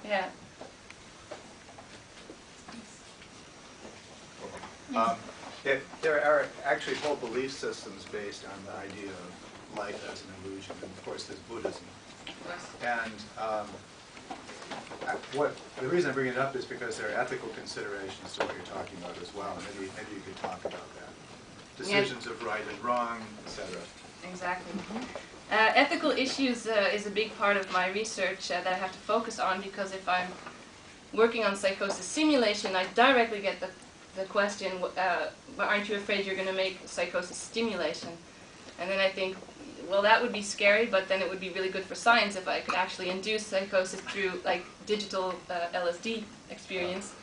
Yeah. There are actually whole belief systems based on the idea of life as an illusion, and of course there's Buddhism. And the reason I bring it up is because there are ethical considerations to what you're talking about as well. Maybe you could talk about that. Decisions of right and wrong, etc. Exactly. Ethical issues is a big part of my research that I have to focus on, because if I'm working on psychosis simulation, I directly get the question, aren't you afraid you're going to make psychosis stimulation? And then I think, well, that would be scary, but then it would be really good for science if I could actually induce psychosis through like digital LSD experience.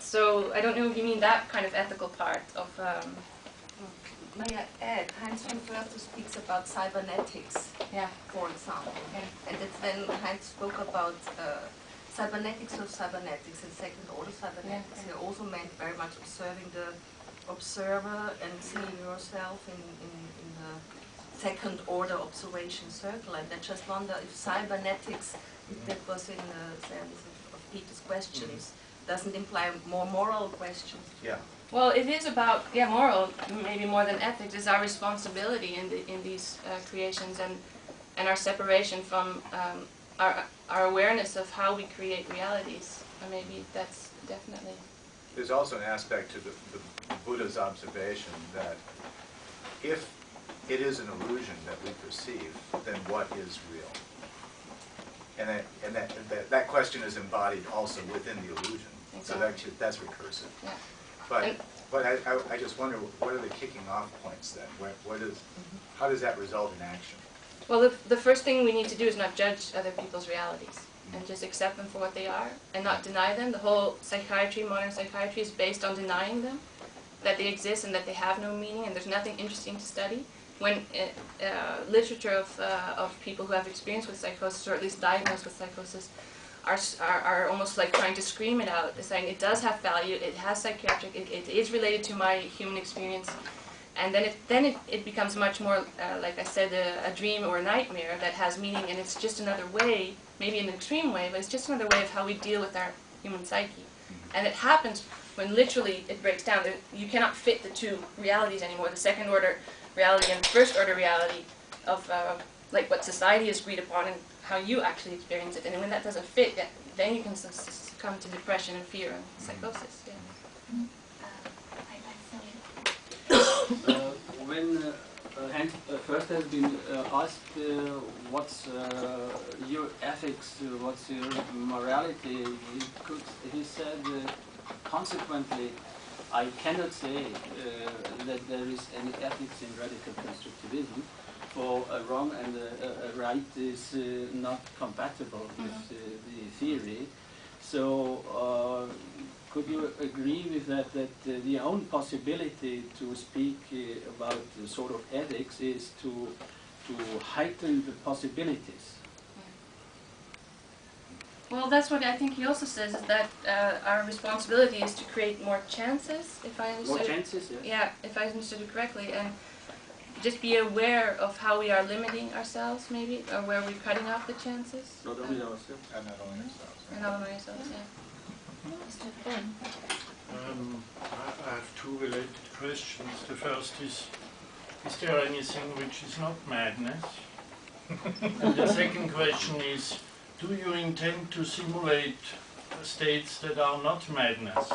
So I don't know if you mean that kind of ethical part of... May I add, Heinz von Förster speaks about cybernetics, yeah, for example. Yeah. And it's then Heinz spoke about cybernetics of cybernetics and second-order cybernetics. Yeah. He also meant very much observing the observer and seeing yourself in the second-order observation circle. And I just wonder if cybernetics, if that was in the sense of Peter's questions, doesn't imply more moral questions. Yeah. Well, it is about, yeah, moral, maybe more than ethics, is our responsibility in these creations, and our separation from our awareness of how we create realities. And maybe that's definitely... There's also an aspect to the Buddha's observation that if it is an illusion that we perceive, then what is real? And that question is embodied also within the illusion. Exactly. So that's recursive. Yeah. But I just wonder, what are the kicking off points then? How does that result in action? Well, the first thing we need to do is not judge other people's realities, and just accept them for what they are, and not deny them. The whole psychiatry, modern psychiatry, is based on denying them, that they exist and that they have no meaning, and there's nothing interesting to study. When literature of people who have experience with psychosis, or at least diagnosed with psychosis, are almost like trying to scream it out. They're saying it does have value, it has psychiatric, it is related to my human experience, and then it becomes much more, like I said, a dream or a nightmare that has meaning, and it's just another way, maybe an extreme way, but it's just another way of how we deal with our human psyche. And it happens when literally it breaks down. You cannot fit the two realities anymore, the second order reality and the first order reality of like what society has agreed upon and how you actually experience it. And when that doesn't fit, then you can succumb to depression and fear and psychosis. Yeah. When Hans first has been asked what's your ethics, what's your morality, he said, consequently, I cannot say that there is any ethics in radical constructivism, for a wrong and a right is not compatible with the theory. So could you agree with that, that the only possibility to speak about the sort of ethics is to heighten the possibilities? Well, that's what I think he also says, is that our responsibility is to create more chances, if I understood. More chances, yes. Yeah, if I understood it correctly, and just be aware of how we are limiting ourselves, maybe, or where we're cutting off the chances. Not only ourselves. And not only ourselves. And not only ourselves, yeah. I have two related questions. The first is there anything which is not madness? And the second question is, do you intend to simulate states that are not madness?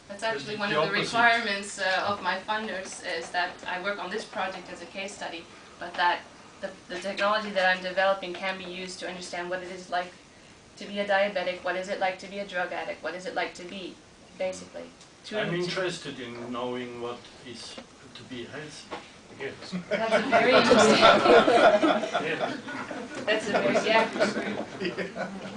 That's actually one of the requirements of my funders, is that I work on this project as a case study, but that the technology that I'm developing can be used to understand what it is like to be a diabetic, what is it like to be a drug addict, what is it like to be, basically. I'm interested in knowing what is to be healthy. Yes. That's a very interesting. Yeah. That's a very, yeah.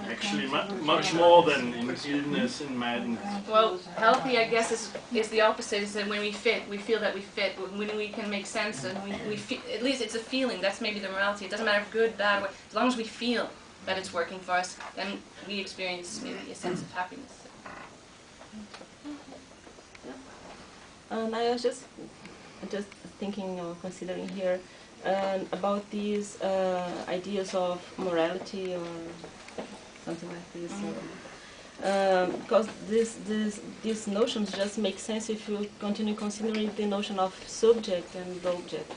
Actually, much more than in illness and madness. Well, healthy, I guess, is the opposite. Is that when we feel that we fit, when we can make sense, and we feel, at least it's a feeling. That's maybe the morality. It doesn't matter if good, bad, as long as we feel that it's working for us, then we experience maybe a sense of happiness. And I was just thinking or considering here about these ideas of morality or something like this. Because these notions just make sense if you continue considering the notion of subject and object.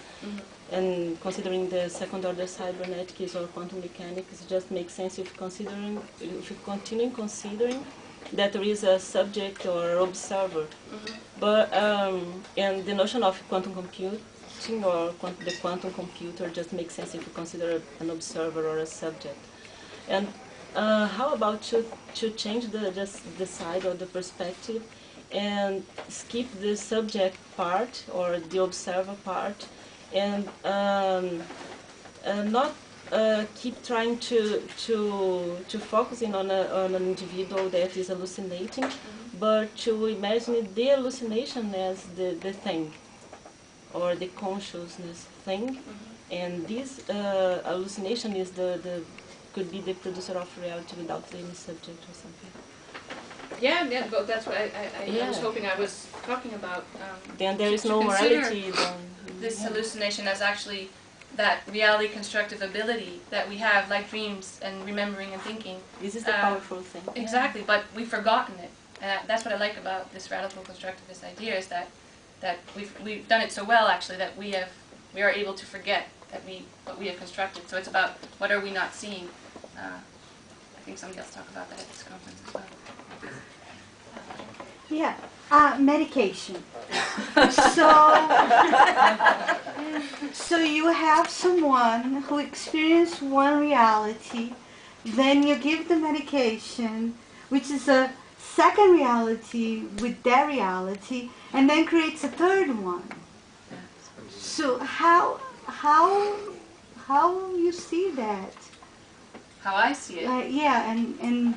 And considering the second order cybernetics or quantum mechanics, it just makes sense if you continue considering that there is a subject or observer. But and the notion of quantum computing or the quantum computer just makes sense if you consider an observer or a subject. And how about to change the side or the perspective and skip the subject part or the observer part and not keep trying to focusing on an individual that is hallucinating, but to imagine the hallucination as the thing or the consciousness thing, and this hallucination is could be the producer of reality without any subject or something. Yeah, well, that's what I was hoping I was talking about. Then there is no morality. This hallucination as actually that reality constructive ability that we have, like dreams and remembering and thinking. This is the powerful thing. Exactly, but we've forgotten it. And that's what I like about this radical constructivist idea, is that we've done it so well, actually, that we are able to forget what we have constructed. So it's about what are we not seeing. I think somebody else talked about that at this conference as well. Yeah, medication. So you have someone who experienced one reality, then you give the medication, which is a second reality with their reality, and then creates a third one. So how you see that? How I see it? Yeah, and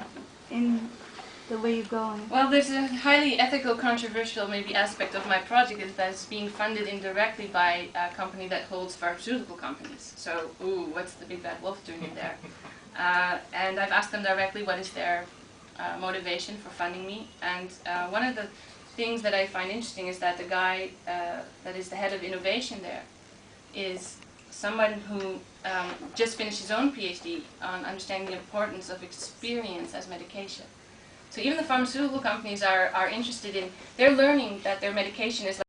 the way you're going. Well, there's a highly ethical, controversial maybe aspect of my project, is that it's being funded indirectly by a company that holds pharmaceutical companies. So, what's the big bad wolf doing in there? And I've asked them directly what is their motivation for funding me. And one of the things that I find interesting is that the guy that is the head of innovation there is someone who just finished his own PhD on understanding the importance of experience as medication. So even the pharmaceutical companies are interested in, they're learning that their medication is